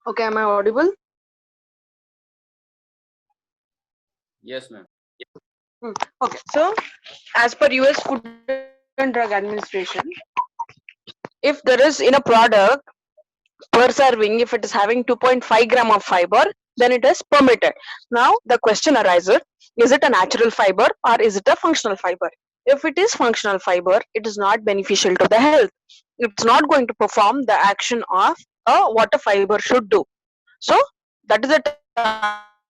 Okay, am I audible? Yes, ma'am. Hmm. Okay, so as per US Food and Drug Administration, if there is in a product per serving, if it is having 2.5 gram of fiber, then it is permitted. Now the question arises, is it a natural fiber or is it a functional fiber? If it is functional fiber, it is not beneficial to the health. It's not going to perform the action of what a fiber should do. So that is the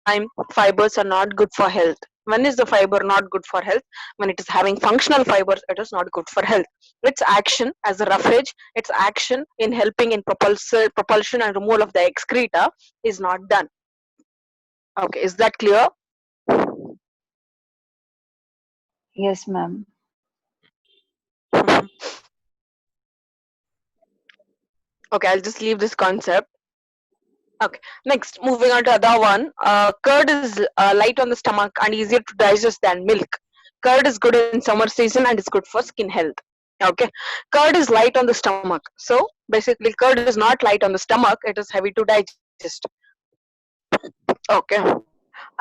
time fibers are not good for health. When is the fiber not good for health? When it is having functional fibers, it is not good for health. Its action as a roughage, its action in helping in propulsion and removal of the excreta is not done. Okay, is that clear? Yes, ma'am. Mhm. Okay, I'll just leave this concept. Okay, next, moving on to other one. Curd is light on the stomach and easier to digest than milk. Curd is good in summer season and is good for skin health. Okay, curd is light on the stomach. So basically, curd is not light on the stomach. It is heavy to digest. Okay,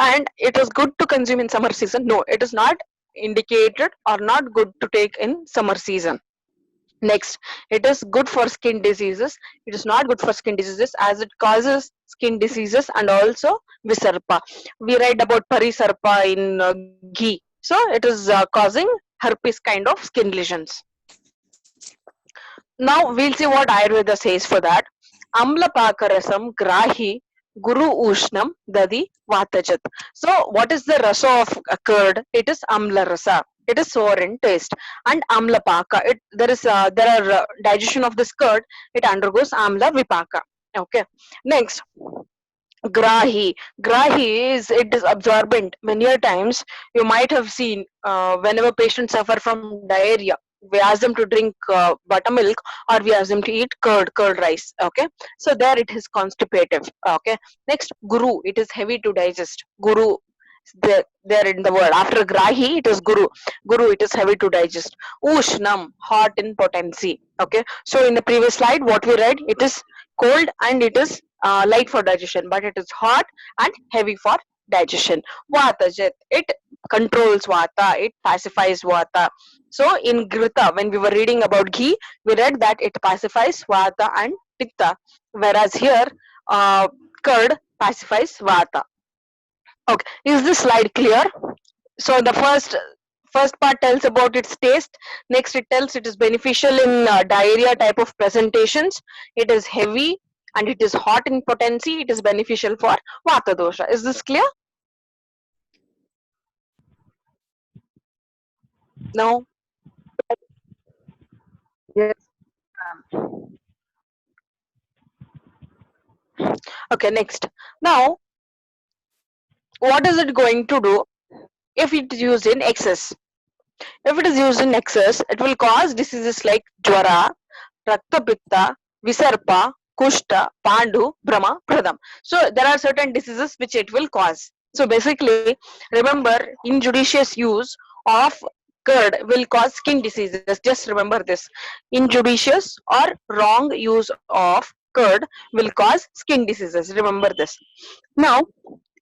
and it is good to consume in summer season. No, it is not indicated or not good to take in summer season. Next, it is good for skin diseases. It is not good for skin diseases as it causes skin diseases and also visarpa. We read about parisarpa in ghee. So it is causing herpes kind of skin lesions. Now we'll see what Ayurveda says for that. Amla pakarasam grahi guru ushnam dadi vatajat. So what is the rasa of a curd? It is amla rasa. It is sour in taste. And amla paka. There are digestion of this curd. It undergoes amla vipaka. Okay. Next, grahi is, it is absorbent. Many a times you might have seen whenever patients suffer from diarrhea, we ask them to drink buttermilk, or we ask them to eat curd rice. Okay, so there it is constipative. Okay, next, guru, it is heavy to digest. Guru, there in the word after grahi, it is guru, it is heavy to digest. Ushnam, hot in potency. Okay, so in the previous slide what we read, it is cold and it is light for digestion, but it is hot and heavy for digestion. Vatajat, it controls vata, it pacifies vata. So in grita, when we were reading about ghee, we read that it pacifies vata and pitta, whereas here curd pacifies vata. Okay, is this slide clear? So the first part tells about its taste. Next, it tells it is beneficial in diarrhea type of presentations. It is heavy and it is hot in potency. It is beneficial for vata dosha. Is this clear? No. Yes. Okay, next. Now, what is it going to do if it is used in excess? If it is used in excess, it will cause diseases like jwara, raktapitta, visarpa, kushta, pandu, brahma, pradam. So there are certain diseases which it will cause. So basically, remember, injudicious use of curd will cause skin diseases. Just remember this. Injudicious or wrong use of curd will cause skin diseases. Remember this. Now,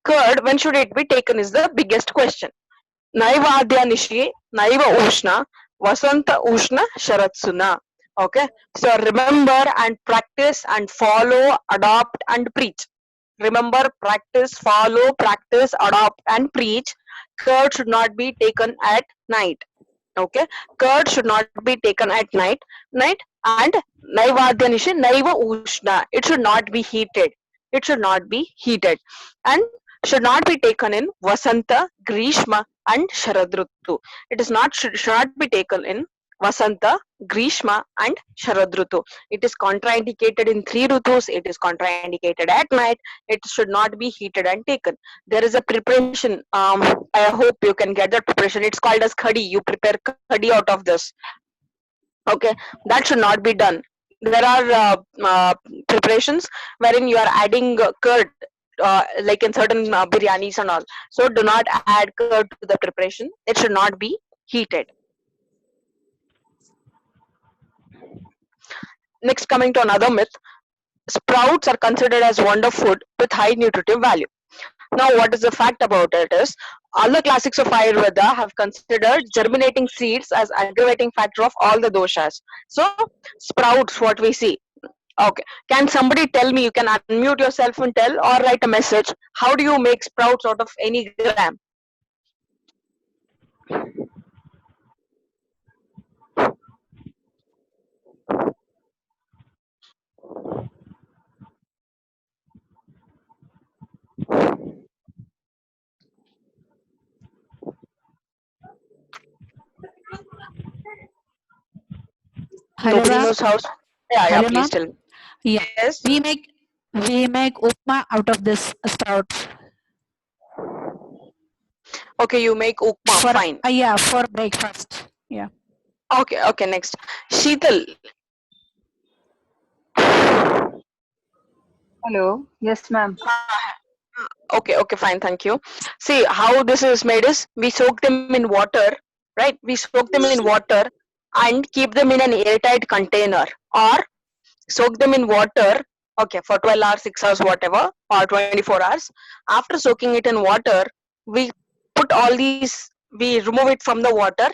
curd, when should it be taken is the biggest question. Naivadhyanishi, Naiva Ushna, Vasanta Ushna, Sharatsuna. Okay, so remember and practice and follow, adopt and preach. Remember, practice, follow, practice, adopt and preach. Curd should not be taken at night. Okay, curd should not be taken at night, and Naivadhyanishi, Naiva Ushna. It should not be heated. It should not be heated, and should not be taken in Vasanta, Grishma, and Sharadrutu. It is not should not be taken in Vasanta, Grishma, and Sharadrutu. It is contraindicated in three Rutus. It is contraindicated at night. It should not be heated and taken. There is a preparation. I hope you can get that preparation. It's called as khadi. You prepare khadi out of this. Okay, that should not be done. There are preparations wherein you are adding curd, like in certain biryanis and all. So do not add curd to the preparation. It should not be heated. Next, coming to another myth, sprouts are considered as wonder food with high nutritive value. Now, what is the fact about it is all the classics of Ayurveda have considered germinating seeds as aggravating factor of all the doshas. So, sprouts, what we see. Okay. Can somebody tell me? You can unmute yourself and tell, or write a message. How do you make sprouts out of any gram? Hello, Nobody ma'am. knows how. Yeah, yeah. Hello, Please ma'am. tell me. Yeah, Yes. we make upma out of this sprouts Okay, you make upma. for Fine. yeah, for breakfast. Yeah. Okay. Okay. Next, Sheetal. Hello. Yes, ma'am. Okay. Okay. Fine. Thank you. See how this is made is we soak them in water, right? We soak them in water and keep them in an airtight container, or soak them in water, okay, for 12 hours, 6 hours, whatever, or 24 hours. After soaking it in water, we put all these, we remove it from the water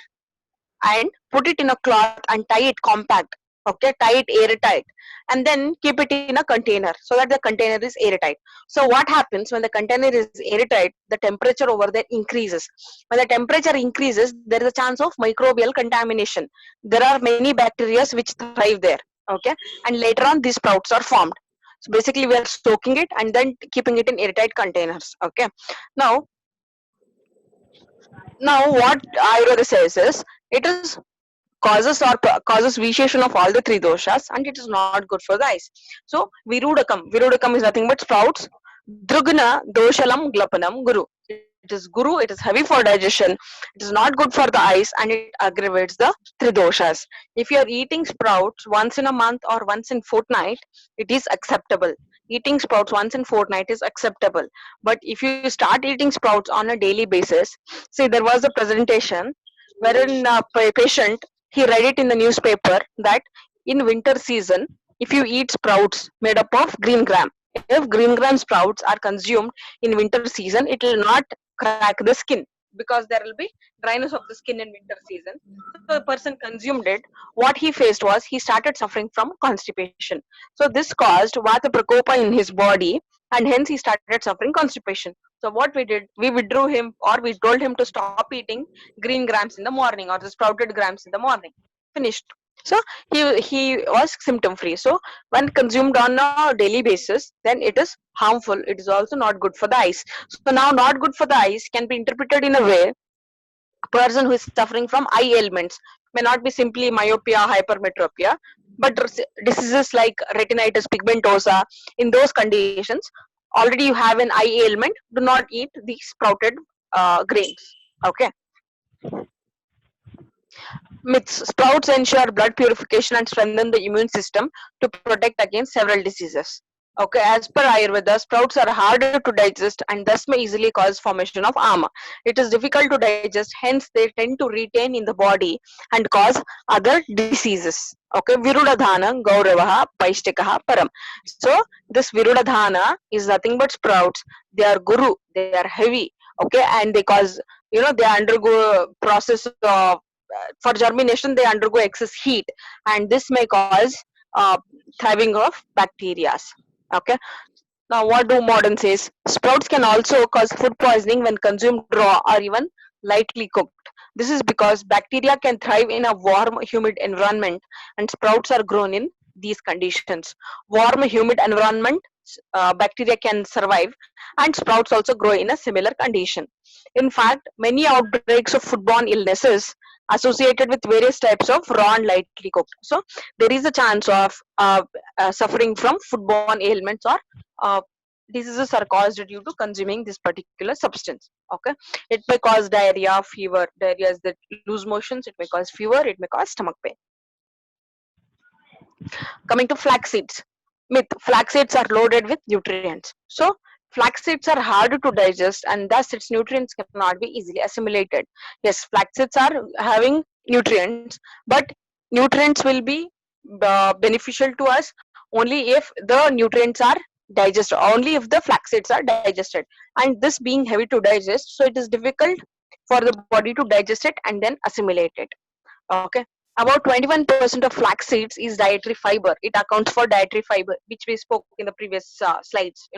and put it in a cloth and tie it compact, okay, tie it airtight, and then keep it in a container so that the container is airtight. So what happens when the container is airtight, the temperature over there increases. When the temperature increases, there is a chance of microbial contamination. There are many bacteria which thrive there, okay, and later on these sprouts are formed. So basically we are soaking it and then keeping it in airtight containers, okay. now now what Ayurveda says is it is causes vitiation of all the three doshas, and it is not good for the eyes. So virudakam is nothing but sprouts. Drugna doshalam glapanam guru. It is guru, it is heavy for digestion, it is not good for the eyes, and it aggravates the three doshas. If you are eating sprouts once in a month or once in fortnight, it is acceptable. Eating sprouts once in fortnight is acceptable. But if you start eating sprouts on a daily basis, see, there was a presentation wherein a patient, he read it in the newspaper that in winter season, if you eat sprouts made up of green gram, if green gram sprouts are consumed in winter season, it will not crack the skin, because there will be dryness of the skin in winter season. So the person consumed it. What he faced was he started suffering from constipation. So this caused vata prakopa in his body, and hence he started suffering constipation. So what we did, we withdrew him, or we told him to stop eating green grams in the morning or the sprouted grams in the morning. Finished. So he was symptom free. So when consumed on a daily basis, then it is harmful. It is also not good for the eyes. So now not good for the eyes can be interpreted in a way, a person who is suffering from eye ailments may not be simply myopia, hypermetropia, but diseases like retinitis pigmentosa. In those conditions, already you have an eye ailment, do not eat these sprouted grains, okay. Myths. Sprouts ensure blood purification and strengthen the immune system to protect against several diseases. Okay, as per Ayurveda, sprouts are harder to digest and thus may easily cause formation of ama. It is difficult to digest, hence they tend to retain in the body and cause other diseases. Okay, Virudadhana Gauravaha Paishtikaha Param. So this Virudadhana is nothing but sprouts. They are guru, they are heavy, okay, and they cause, they undergo process of for germination, they undergo excess heat, and this may cause thriving of bacteria, okay. Now what do modern says? Sprouts can also cause food poisoning when consumed raw or even lightly cooked. This is because bacteria can thrive in a warm humid environment, and sprouts are grown in these conditions. Warm humid environment, bacteria can survive, and sprouts also grow in a similar condition. In fact, many outbreaks of foodborne illnesses associated with various types of raw and lightly cooked. So there is a chance of suffering from foodborne ailments, or uh, diseases are caused due to consuming this particular substance, okay. It may cause diarrhea, fever. Diarrhea is that loose motions. It may cause fever, it may cause stomach pain. Coming to flax seeds. Myth. Flax seeds are loaded with nutrients. So flax seeds are hard to digest, and thus its nutrients cannot be easily assimilated. Yes, flax seeds are having nutrients, but nutrients will be beneficial to us only if the nutrients are digested, only if the flax seeds are digested. And this being heavy to digest, so it is difficult for the body to digest it and then assimilate it. Okay, about 21% of flax seeds is dietary fiber. It accounts for dietary fiber, which we spoke in the previous slides.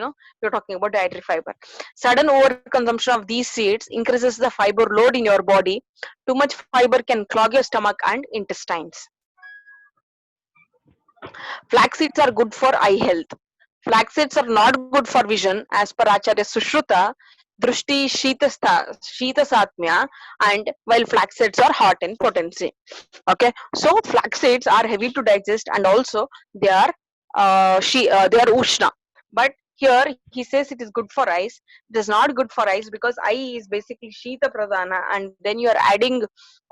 We're talking about dietary fiber. Sudden overconsumption of these seeds increases the fiber load in your body. Too much fiber can clog your stomach and intestines. Flax seeds are good for eye health. Flax seeds are not good for vision, as per Acharya Sushruta, Drushti Shita Satmya, and while flax seeds are hot in potency. Okay, so flax seeds are heavy to digest, and also they are they are Ushna. But here he says it is good for eyes. It is not good for eyes because eye is basically Shita Pradhana, and then you are adding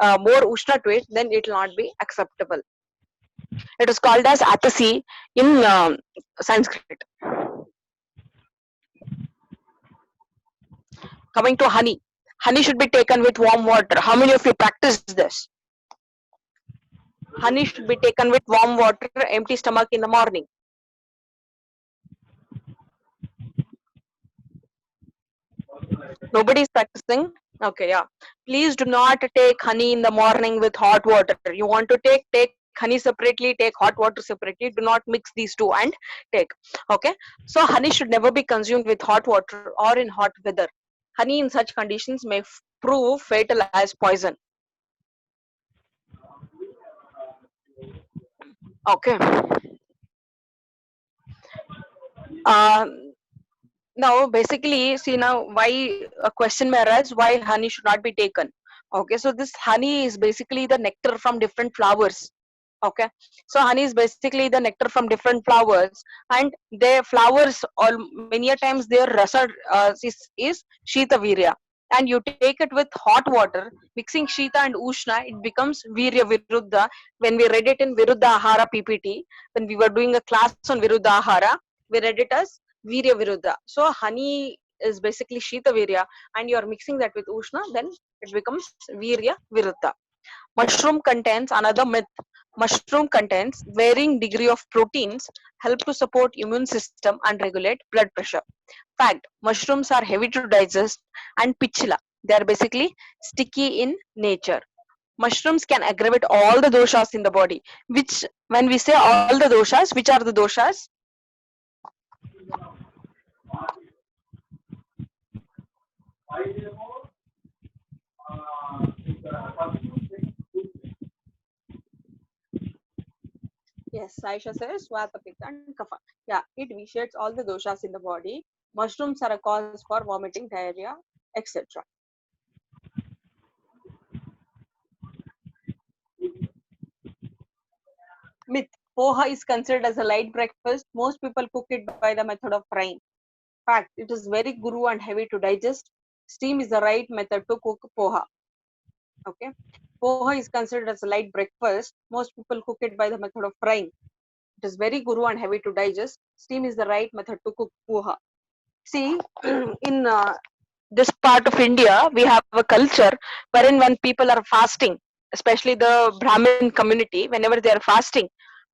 more Ushna to it, then it will not be acceptable. It is called as Atasi in Sanskrit. Coming to honey. Honey should be taken with warm water. How many of you practice this? Honey should be taken with warm water, empty stomach in the morning. Nobody is practicing? Okay, yeah. Please do not take honey in the morning with hot water. You want to take honey separately, take hot water separately. Do not mix these two and take. Okay. So honey should never be consumed with hot water or in hot weather. Honey in such conditions may prove fatal as poison. Okay. Um, Now, basically, see now why a question may arise why honey should not be taken. Okay, so this honey is basically the nectar from different flowers. Okay, so honey is basically the nectar from different flowers, and their flowers all many a times their rasa is Shita Virya, and you take it with hot water, mixing Shita and Ushna, it becomes Virya Viruddha. When we read it in Viruddha Ahara PPT, when we were doing a class on Viruddha Ahara, we read it as Virya Viruddha. So honey is basically Shita Virya, and you are mixing that with Ushna, then it becomes Virya Viruddha. Mushroom contains another myth. Mushroom contains varying degree of proteins, help to support immune system and regulate blood pressure. Fact: mushrooms are heavy to digest and pichla. They are basically sticky in nature. Mushrooms can aggravate all the doshas in the body. Which, when we say all the doshas, which are the doshas? Yes, Aisha says Vata, Pitta, and Kapha. Yeah, it vitiates all the doshas in the body. Mushrooms are a cause for vomiting, diarrhea, etc. Myth: poha is considered as a light breakfast. Most people cook it by the method of frying. Fact: it is very guru and heavy to digest. Steam is the right method to cook poha. Okay. Poha is considered as a light breakfast. Most people cook it by the method of frying. It is very guru and heavy to digest. Steam is the right method to cook poha. See, in this part of India, we have a culture wherein when people are fasting, especially the Brahmin community, whenever they are fasting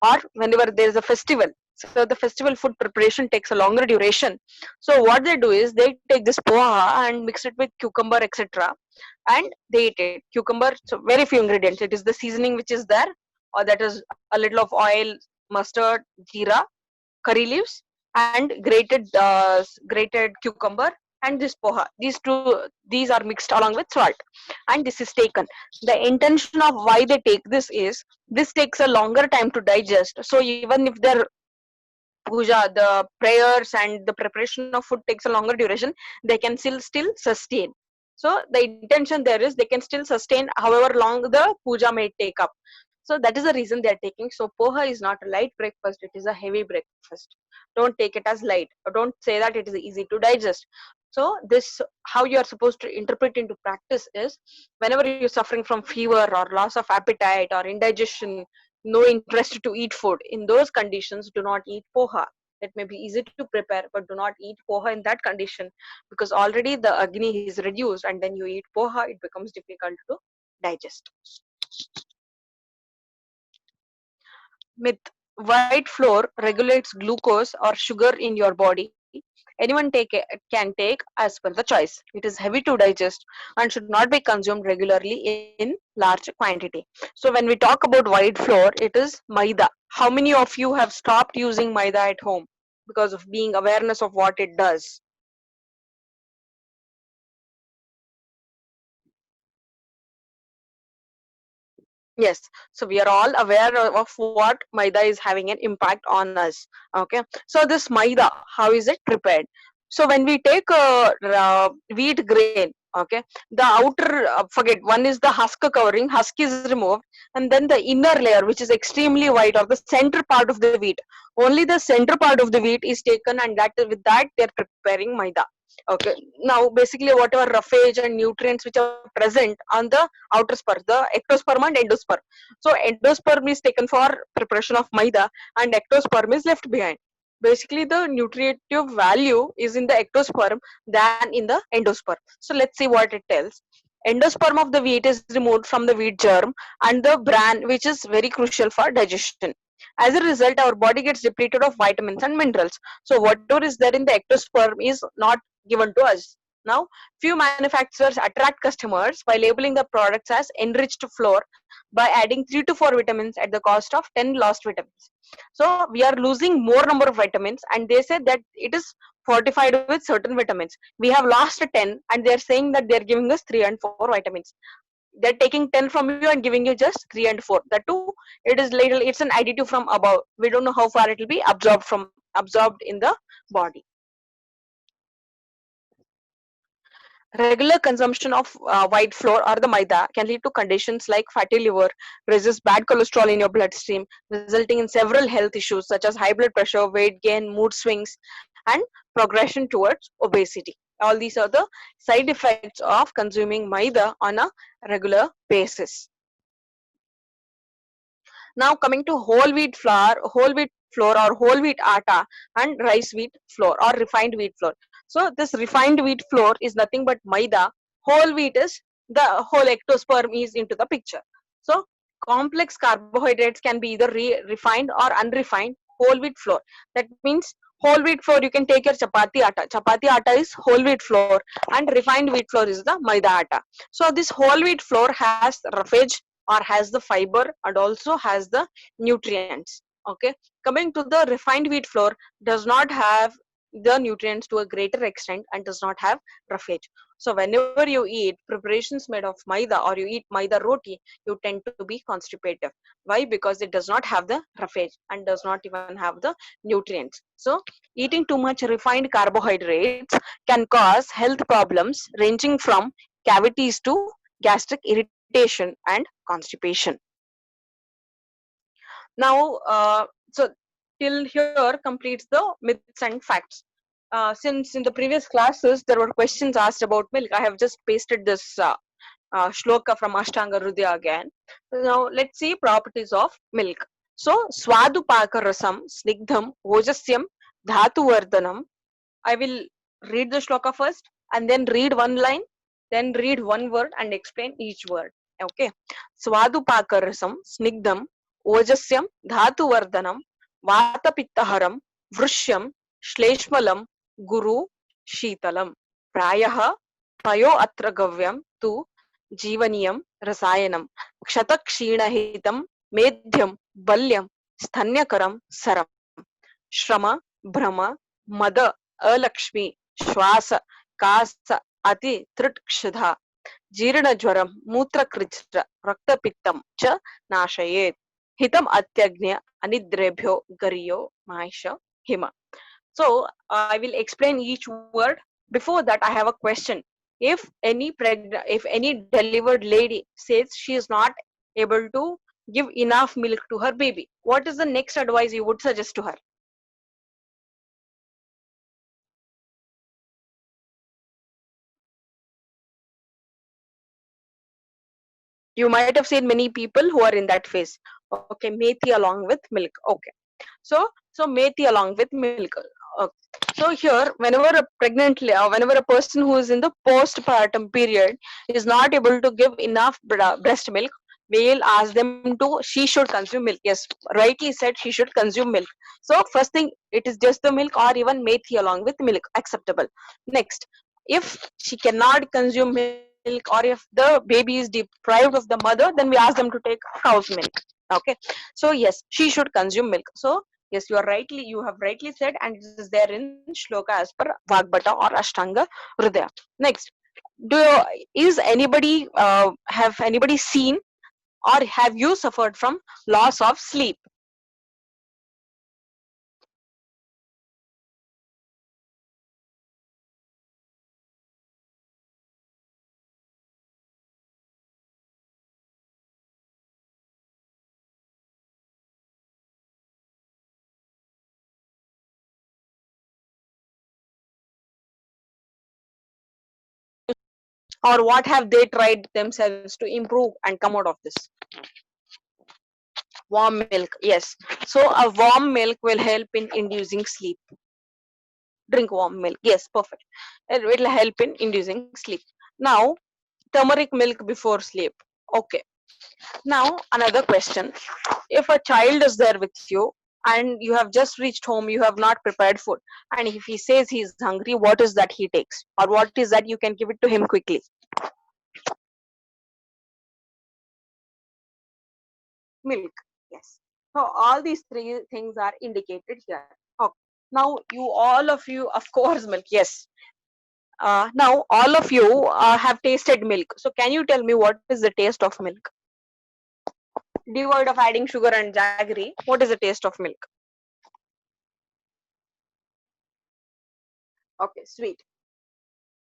or whenever there is a festival, so the festival food preparation takes a longer duration. So what they do is they take this poha and mix it with cucumber, etc., and they eat it. Cucumber, so very few ingredients. It is the seasoning which is there, or that is a little of oil, mustard, jeera, curry leaves, and grated cucumber, and this poha. These are mixed along with salt, and this is taken. The intention of why they take this is this takes a longer time to digest. So even if their puja, the prayers and the preparation of food takes a longer duration, they can still sustain. So the intention there is they can still sustain however long the puja may take up. So that is the reason they are taking. So poha is not a light breakfast; it is a heavy breakfast. Don't take it as light, or don't say that it is easy to digest. So this, how you are supposed to interpret into practice is, whenever you're suffering from fever or loss of appetite or indigestion, no interest to eat food, in those conditions do not eat poha. It may be easy to prepare, but do not eat poha in that condition, because already the agni is reduced, and then you eat poha, it becomes difficult to digest. Myth: white flour regulates glucose or sugar in your body. Anyone can take as per the choice. It is heavy to digest and should not be consumed regularly in large quantity. So when we talk about white flour, it is maida. How many of you have stopped using maida at home because of being awareness of what it does? Yes, so we are all aware of what maida is having an impact on us. Okay, so this maida, how is it prepared? So when we take wheat grain, okay, the outer, forget, one is the husk covering, husk is removed, and then the inner layer, which is extremely white, or the center part of the wheat. Only the center part of the wheat is taken, and that with that they're preparing maida. Okay, now basically whatever roughage and nutrients which are present on the outer spur, the ectosperm and endosperm. So endosperm is taken for preparation of maida and ectosperm is left behind. Basically the nutritive value is in the ectosperm than in the endosperm. So let's see what it tells. Endosperm of the wheat is removed from the wheat germ and the bran, which is very crucial for digestion. As a result, our body gets depleted of vitamins and minerals. So whatever is there in the ectosperm is not given to us. Now, few manufacturers attract customers by labeling the products as enriched flour by adding 3 to 4 vitamins at the cost of 10 lost vitamins. So we are losing more number of vitamins, and they say that it is fortified with certain vitamins. We have lost 10, and they are saying that they are giving us 3 and 4 vitamins. They're taking 10 from you and giving you just 3 and 4. That too, it is little, it's an additive from above. We don't know how far it will be absorbed in the body. Regular consumption of white flour or the maida can lead to conditions like fatty liver, raises bad cholesterol in your bloodstream, resulting in several health issues such as high blood pressure, weight gain, mood swings, and progression towards obesity. All these are the side effects of consuming maida on a regular basis. Now coming to whole wheat flour or whole wheat atta and rice wheat flour or refined wheat flour. So this refined wheat flour is nothing but maida. Whole wheat is the whole ectosperm is into the picture. So complex carbohydrates can be either refined or unrefined whole wheat flour. That means whole wheat flour, you can take your chapati atta. Chapati atta is whole wheat flour and refined wheat flour is the maida atta. So this whole wheat flour has roughage or has the fiber and also has the nutrients. Okay, coming to the refined wheat flour, does not have the nutrients to a greater extent and does not have roughage. So whenever you eat preparations made of maida or you eat maida roti, you tend to be constipative. Why? Because it does not have the roughage and does not even have the nutrients. So eating too much refined carbohydrates can cause health problems ranging from cavities to gastric irritation and constipation. Now, so till here completes the myths and facts. Since in the previous classes there were questions asked about milk, I have just pasted this shloka from Ashtanga Hridaya again. Now let's see properties of milk. So swadu pakarasam snigdham ojasyam dhatu vardhanam. I will read the shloka first and then read one line, then read one word and explain each word. Okay. Swadupakarasam snigdham ojasyam dhatu vardhanam vatapittaharam vrushyam shleshmalam guru shitalam prayah payo atra gavyam tu जीवनीयम रसायनम क्षतक्षीणहितम मेध्यम बल्यम स्तन्यकरम सरम श्रम भ्रम मद अलक्ष्मी श्वास कास अति तृट्क्षुधा जीर्णज्वरम मूत्रकृच्छ रक्तपित्तम च नाशयेत् हितम अत्यग्न्य अनिद्रेभ्यो गरियो माहिष him. So I will explain each word. Before that, I have a question. If any delivered lady says she is not able to give enough milk to her baby, what is the next advice you would suggest to her? You might have seen many people who are in that phase. Okay, methi along with milk. Okay, so methi along with milk. Okay. So here, whenever a whenever a person who is in the postpartum period is not able to give enough breast milk, we'll ask them to, she should consume milk. Yes, rightly said, she should consume milk. So first thing, it is just the milk or even methi along with milk, acceptable. Next, if she cannot consume milk or if the baby is deprived of the mother, then we ask them to take cow's milk. Okay, so yes, she should consume milk. So yes, you have rightly said, and it is there in shloka as per Vagbata or Ashtanga Hridaya. Next, is anybody have anybody seen or have you suffered from loss of sleep? Or what have they tried themselves to improve and come out of this? Warm milk, yes. So a warm milk will help in inducing sleep. Drink warm milk, yes, perfect. It will help in inducing sleep. Now, turmeric milk before sleep. Okay. Now, another question. If a child is there with you and you have just reached home, you have not prepared food, and if he says he is hungry, what is that he takes? Or what is that you can give it to him quickly? Milk, yes. So all these three things are indicated here. Okay. Now, all of you, of course, milk, yes. Now, all of you have tasted milk. So, can you tell me what is the taste of milk? Devoid of adding sugar and jaggery, what is the taste of milk? Okay, sweet.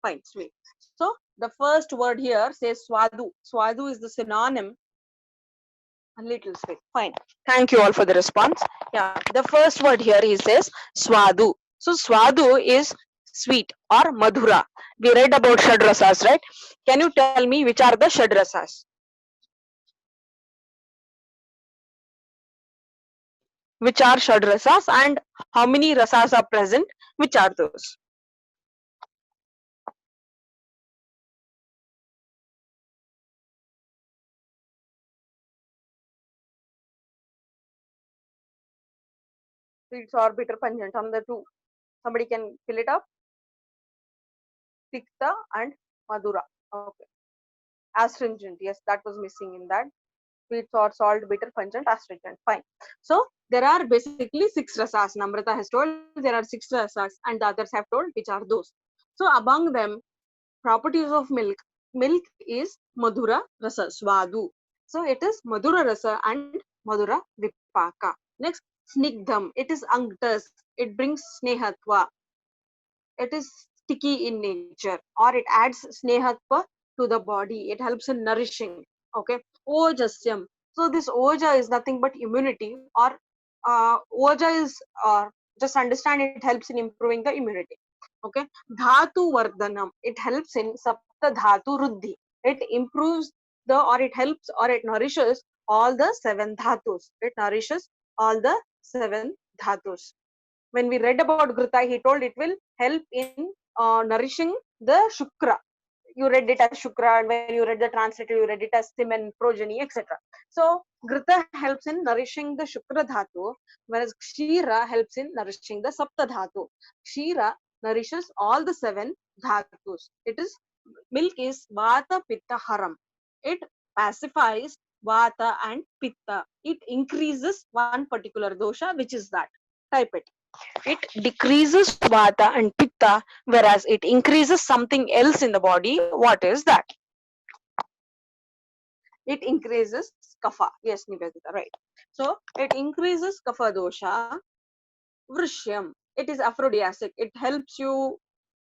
Fine, sweet. So, the first word here says swadu. Swadu is the synonym. A little sweet. Fine. Thank you all for the response. Yeah, the first word here he says swadu. So, swadu is sweet or madhura. We read about shadrasas, right? Can you tell me which are the shadrasas? Which are shadrasas and how many rasas are present? Which are those? Sweet, sour, bitter, pungent. On the two. Somebody can fill it up. Tikta and madhura. Okay. Astringent. Yes, that was missing in that. Sweet, sour, salt, bitter, pungent, astringent. Fine. So there are basically six rasas. Namrata has told there are six rasas, and the others have told which are those. So among them, properties of milk. Milk is madhura rasa, swadu. So it is madhura rasa and madhura vipaka. Next, snigdham. It is unctuous. It brings snehatva. It is sticky in nature, or it adds snehatva to the body. It helps in nourishing. Okay. Ojasyam. So this oja is nothing but immunity, or oja is just understand it helps in improving the immunity. Okay. Dhatu vardhanam. It helps in sapta dhatu ruddhi. It improves or it helps or it nourishes all the seven dhatus. It nourishes all the seven dhatus. When we read about Ghruta, he told it will help in nourishing the Shukra. You read it as Shukra, and when you read the translator, you read it as Semen, progeny, etc. So, Ghruta helps in nourishing the Shukra Dhatu, whereas Kshira helps in nourishing the Sapta Dhatu. Kshira nourishes all the seven Dhatus. Milk is Vata Pitta Haram. It pacifies Vata and Pitta. It increases one particular dosha, which is that. Type it. It decreases vata and pitta, whereas it increases something else in the body. What is that? It increases kapha. Yes, Nivedita, right. So it increases kapha dosha. Vrishyam. It is aphrodisiac. It helps you.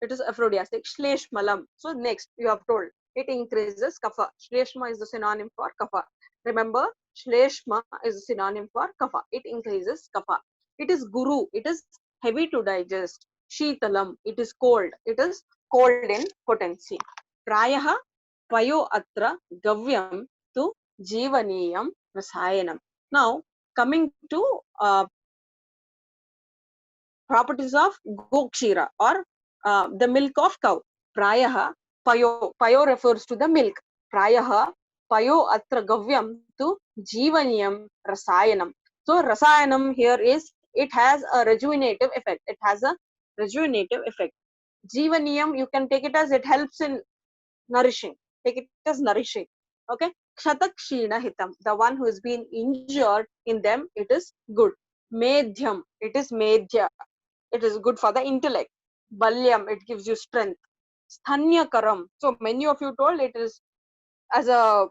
It is aphrodisiac. Shleshmalam. So next, you have told it increases kapha. Shleshma is the synonym for kapha. Remember, Shleshma is a synonym for kapha. It increases kapha. It is guru. It is heavy to digest. Sheetalam. It is cold. It is cold in potency. Prayaha payo atra gavyam to jivaniyam rasayanam. Now, coming to properties of gokshira or the milk of cow. Prayaha, payo refers to the milk. Prayaha payo atra gavyam tu jivaniyam rasayanam. So rasayanam here is, it has a rejuvenative effect. It has a rejuvenative effect. Jivaniyam, you can take it as it helps in nourishing. Take it as nourishing. Okay. Kshatakshina hitam. The one who has been injured, in them it is good. Medhyam. It is medhya. It is good for the intellect. Balyam. It gives you strength. Sthanyakaram. So many of you told it is as a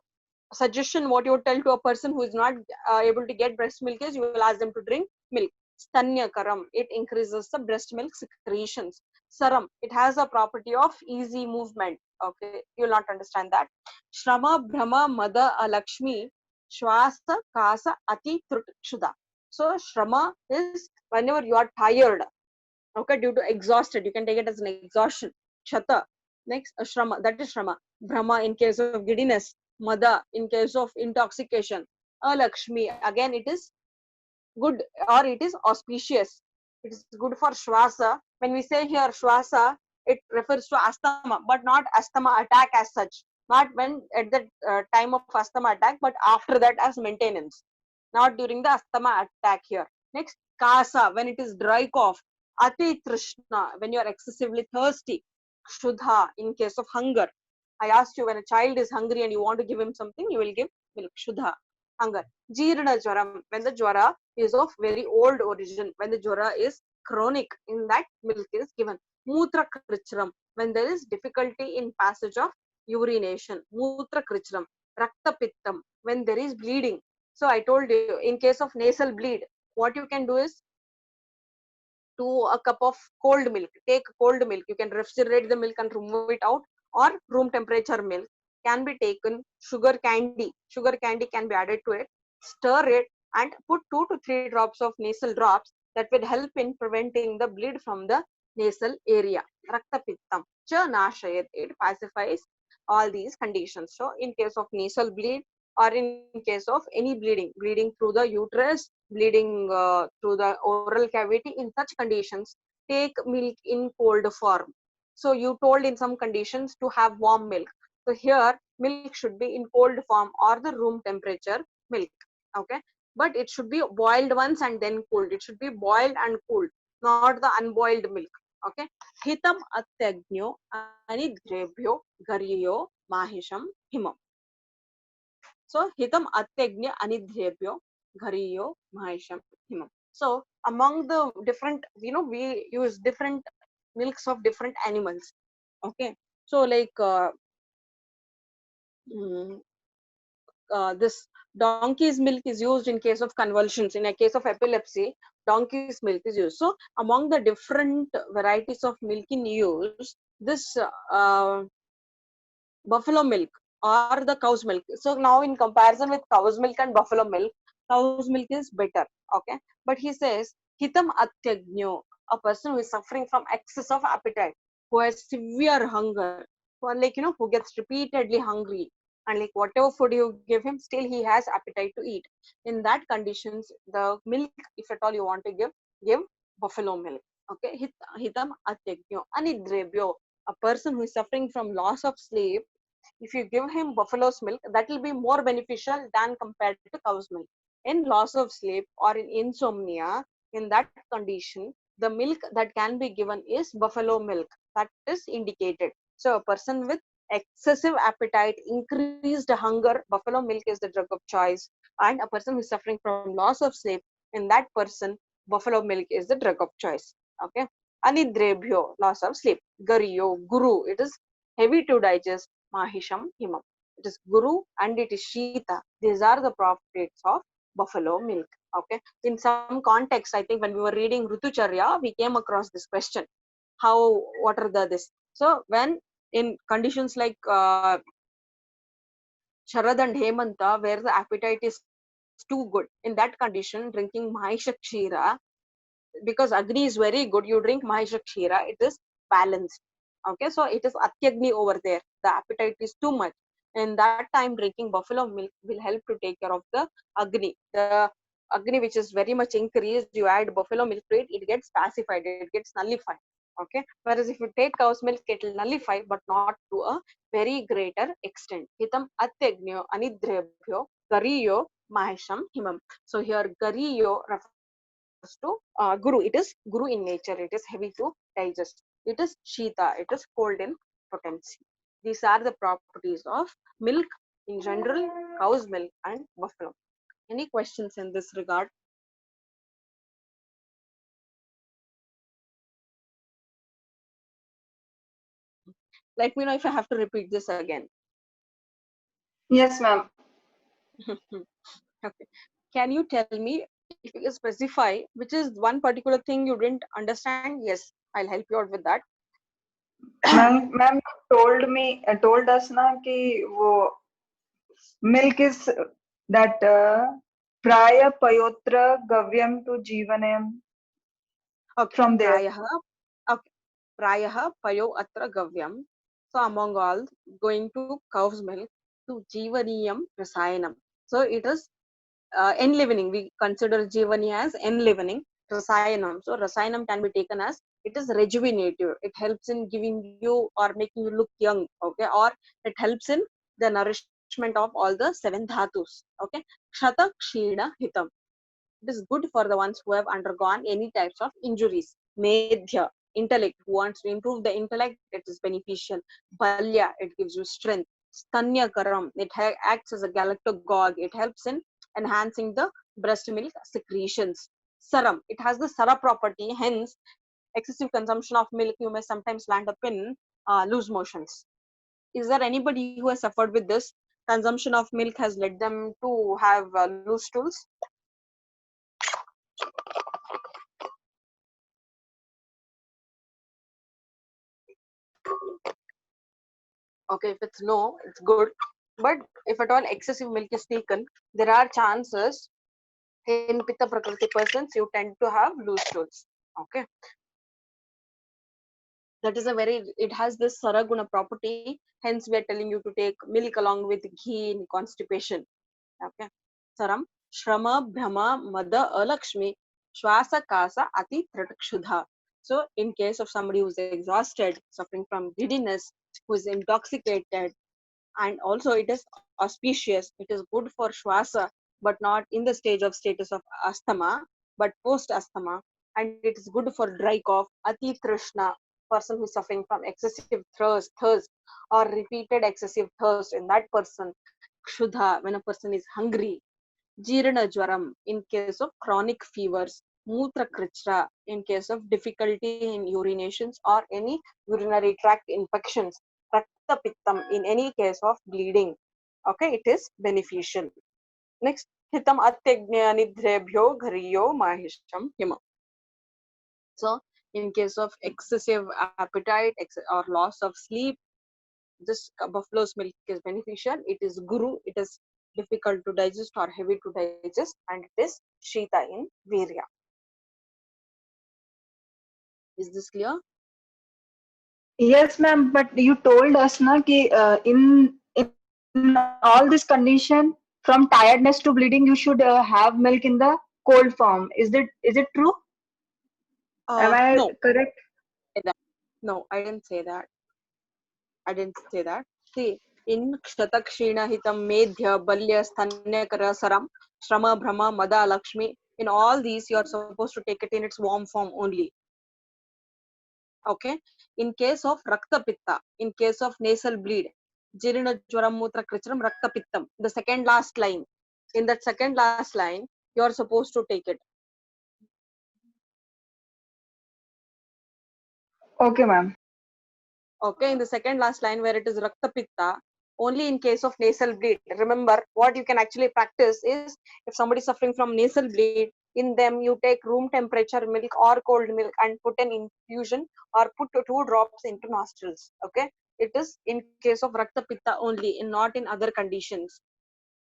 suggestion. What you would tell to a person who is not able to get breast milk is, you will ask them to drink milk. Stanyakaram, it increases the breast milk secretions. Saram, it has a property of easy movement. Okay, you will not understand that. Shrama, Brahma, Mada, Alakshmi, Shwasa, Kasa, Ati, Trut, Kshuda. So Shrama is whenever you are tired, okay, due to exhausted, you can take it as an exhaustion. Shata, next Shrama, that is Shrama. Brahma in case of giddiness, Mada in case of intoxication, Alakshmi, again it is good, or it is auspicious. It is good for Shwasa. When we say here Shwasa, it refers to asthma, but not asthma attack as such. Not when at the time of asthma attack, but after that as maintenance. Not during the asthma attack here. Next, Kasa, when it is dry cough. Ati Trishna, when you are excessively thirsty. Shudha, in case of hunger. I asked you, when a child is hungry and you want to give him something, you will give milk. Shudha, hunger. Jirna Jwaram, when the Jwara is of very old origin, when the Jwara is chronic, in that milk is given. Mutra Krichram, when there is difficulty in passage of urination. Mutra Krichram. Rakta Pittam, when there is bleeding. So I told you, in case of nasal bleed, what you can do is, to a cup of cold milk, take cold milk, you can refrigerate the milk and remove it out, or room temperature milk can be taken. Sugar candy can be added to it, stir it, and put 2 to 3 drops of nasal drops. That will help in preventing the bleed from the nasal area. Rakta Pittam cha nashayat, it pacifies all these conditions. So in case of nasal bleed, or in case of any bleeding through the uterus, bleeding through the oral cavity, in such conditions, take milk in cold form. So you told in some conditions to have warm milk. So here milk should be in cold form, or the room temperature milk. Okay, but it should be boiled once and then cooled. It should be boiled and cooled, not the unboiled milk. Okay. Hitam atyagno anidrebhyo garyo mahisham himam. So hitam atyagnya anidrebhyo ghariyo mahisham himam. So among the different, we use different milks of different animals. Okay. So like mm, this donkey's milk is used in case of convulsions. In a case of epilepsy, donkey's milk is used. So among the different varieties of milk in use, this buffalo milk or the cow's milk. So now in comparison with cow's milk and buffalo milk, cow's milk is better. Okay. But he says, hitam atyagno, a person who is suffering from excess of appetite, who has severe hunger, who are like, who gets repeatedly hungry, and like whatever food you give him, still he has appetite to eat. In that conditions, the milk, if at all you want to give buffalo milk. Okay. Hitam atyagno anidrebhyo, a person who is suffering from loss of sleep, if you give him buffalo's milk, that will be more beneficial than compared to cow's milk. In loss of sleep or in insomnia, in that condition, the milk that can be given is buffalo milk. That is indicated. So a person with excessive appetite, increased hunger, buffalo milk is the drug of choice. And a person who is suffering from loss of sleep, in that person, buffalo milk is the drug of choice. Okay. Anidrebhyo, loss of sleep. Gariyo, guru, it is heavy to digest. Mahisham himam, it is guru and it is shita. These are the properties of buffalo milk. Okay. In some context, I think when we were reading Rutucharya, we came across this question. What are this? So when in conditions like Sharad and Hemanta, where the appetite is too good, in that condition, drinking Mahisha Kshira, because Agni is very good, you drink Mahisha Kshira, it is balanced. Okay, so it is Atyagni over there. The appetite is too much. In that time, drinking buffalo milk will help to take care of the Agni. The Agni which is very much increased, you add buffalo milk to it, it gets pacified, it gets nullified. Okay, whereas if you take cow's milk, it will nullify, but not to a very greater extent. Hitam atyagno anidrebhyo gariyo mahesham himam. So here gariyo refers to guru. It is guru in nature. It is heavy to digest. It is shita. It is cold in potency. These are the properties of milk in general, cow's milk and buffalo. Any questions in this regard? Let me know if I have to repeat this again. Yes, ma'am. Okay. Can you tell me if you can specify which is one particular thing you didn't understand? Yes, I'll help you out with that. Ma'am told us na कि वो milk is that praya payotra gavyam to jivanayam. Okay. From there. Okay. Prayaha payo atra gavyam. So among all, going to cow's milk to jivaniyam rasayanam. So it is enlivening. We consider jivani as enlivening. Rasayanam. So rasayanam can be taken as it is rejuvenative. It helps in giving you or making you look young. Okay. Or it helps in the nourishment of all the seven dhatus. Okay. Kshata kshina hitam. It is good for the ones who have undergone any types of injuries. Medhya, intellect, who wants to improve the intellect, it is beneficial. Balya, it gives you strength. Stanya karam, it acts as a galactagogue. It helps in enhancing the breast milk secretions. Saram, it has the Sara property, hence excessive consumption of milk, you may sometimes land up in loose motions. Is there anybody who has suffered with this? Consumption of milk has led them to have loose stools? Okay, if it's no, it's good. But if at all excessive milk is taken, there are chances in Pitta Prakriti persons you tend to have loose stools. Okay, that is a very, it has this Saraguna property. Hence, we are telling you to take milk along with ghee in constipation. Okay, Saram, Shrama, Bhrama, Mada, Alakshmi, Shwasa, Kasa, Ati, Tratakshudha. So, in case of somebody who's exhausted, suffering from giddiness, who is intoxicated, and also it is auspicious, it is good for shwasa, but not in the stage of status of asthma, but post asthma. And it is good for dry cough, ati trishna, person who is suffering from excessive thirst or repeated excessive thirst. In that person, kshudha, when a person is hungry. Jirana jwaram, in case of chronic fevers. Mutra krichra, in case of difficulty in urinations or any urinary tract infections. Rakta pittam, in any case of bleeding. Okay, it is beneficial. Next, hitam atyagnya nidrebhyo ghariyo mahisham hima. So, in case of excessive appetite or loss of sleep, this buffalo's milk is beneficial. It is guru. It is difficult to digest or heavy to digest, and it is shita in virya. Is this clear? Yes, ma'am. But you told us na कि in all this condition, from tiredness to bleeding, you should have milk in the cold form. Is it true? Am I No, correct? that. No, I didn't say that. I didn't say that. See, in Kshatakshina Hitam Medhya Balya Stanyakara Saram Shrama Brahma Mada Lakshmi, in all these you are supposed to take it in its warm form only. Okay. In case of Rakta Pitta, in case of nasal bleed, Jirina Jwaram Mutra Krichram Rakta Pittam, the second last line. In that second last line, you are supposed to take it. Okay, ma'am. Okay, in the second last line where it is Rakta Pitta, only in case of nasal bleed. Remember, what you can actually practice is if somebody is suffering from nasal bleed, in them you take room temperature milk or cold milk and put an infusion or put 2 drops into nostrils. Okay, it is in case of Rakta Pitta only, not in other conditions.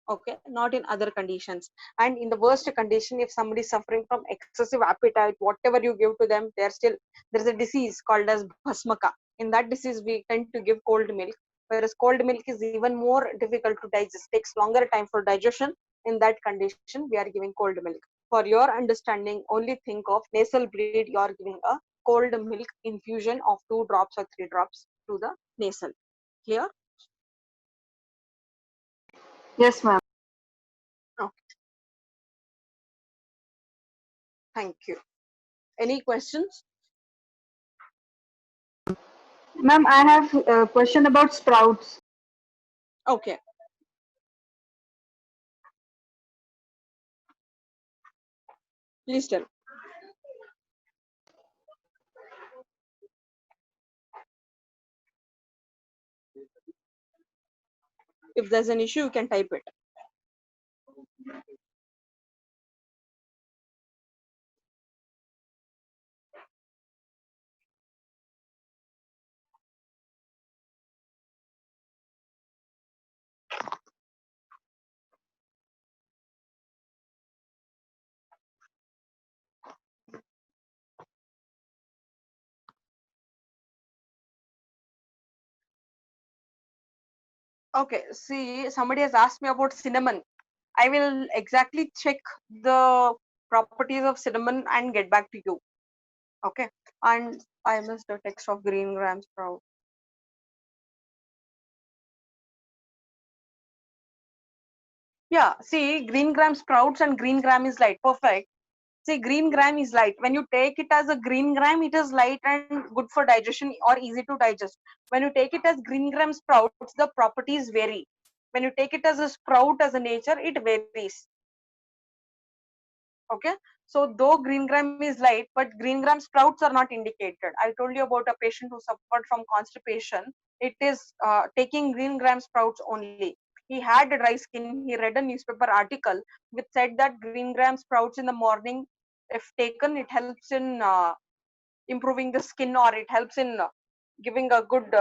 Okay, not in other conditions. And in the worst condition, if somebody is suffering from excessive appetite, whatever you give to them, they're still, there's a disease called as bhasmaka. In that disease we tend to give cold milk, whereas cold milk is even more difficult to digest, takes longer time for digestion. In that condition we are giving cold milk. For your understanding, only think of nasal bleed, you are giving a cold milk infusion of 2 drops or 3 drops to the nasal. Clear? Yes, ma'am. Okay. Thank you. Any questions? Ma'am, I have a question about sprouts. Okay. Please tell. If there's an issue, you can type it. Okay, see, somebody has asked me about cinnamon. I will exactly check the properties of cinnamon and get back to you. Okay. And I missed the text of green gram sprout. Yeah, see, green gram sprouts and green gram is light. Perfect. See, green gram is light. When you take it as a green gram, it is light and good for digestion or easy to digest. When you take it as green gram sprouts, the properties vary. When you take it as a sprout as a nature, it varies. Okay, so though green gram is light, but green gram sprouts are not indicated. I told you about a patient who suffered from constipation. It is taking green gram sprouts only. He had a dry skin. He read a newspaper article which said that green gram sprouts in the morning, if taken, it helps in improving the skin, or it helps in giving a good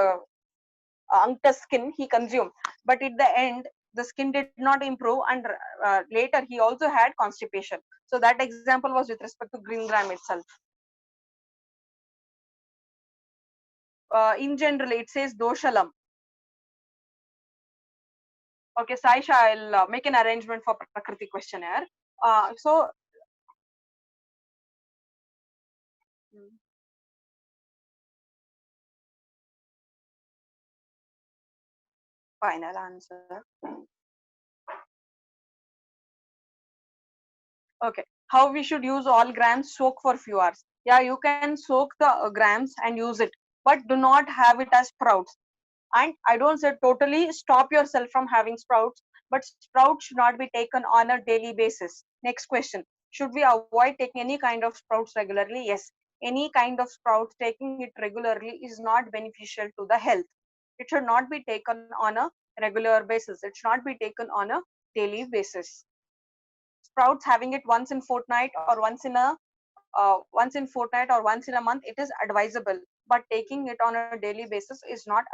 unctuous skin. He consumed, but at the end the skin did not improve, and later he also had constipation. So that example was with respect to green gram itself. In general, it says doshalam. Okay, Saisha, I'll make an arrangement for Prakriti questionnaire. So final answer. Okay, how we should use all grams? Soak for few hours. Yeah, you can soak the grams and use it, but do not have it as sprouts. And I don't say totally stop yourself from having sprouts, but sprouts should not be taken on a daily basis. Next question. Should we avoid taking any kind of sprouts regularly? Yes. Any kind of sprouts, taking it regularly is not beneficial to the health. It should not be taken on a regular basis. It should not be taken on a daily basis. Sprouts, having it once in fortnight or once in fortnight or once in a month, it is advisable, but taking it on a daily basis is not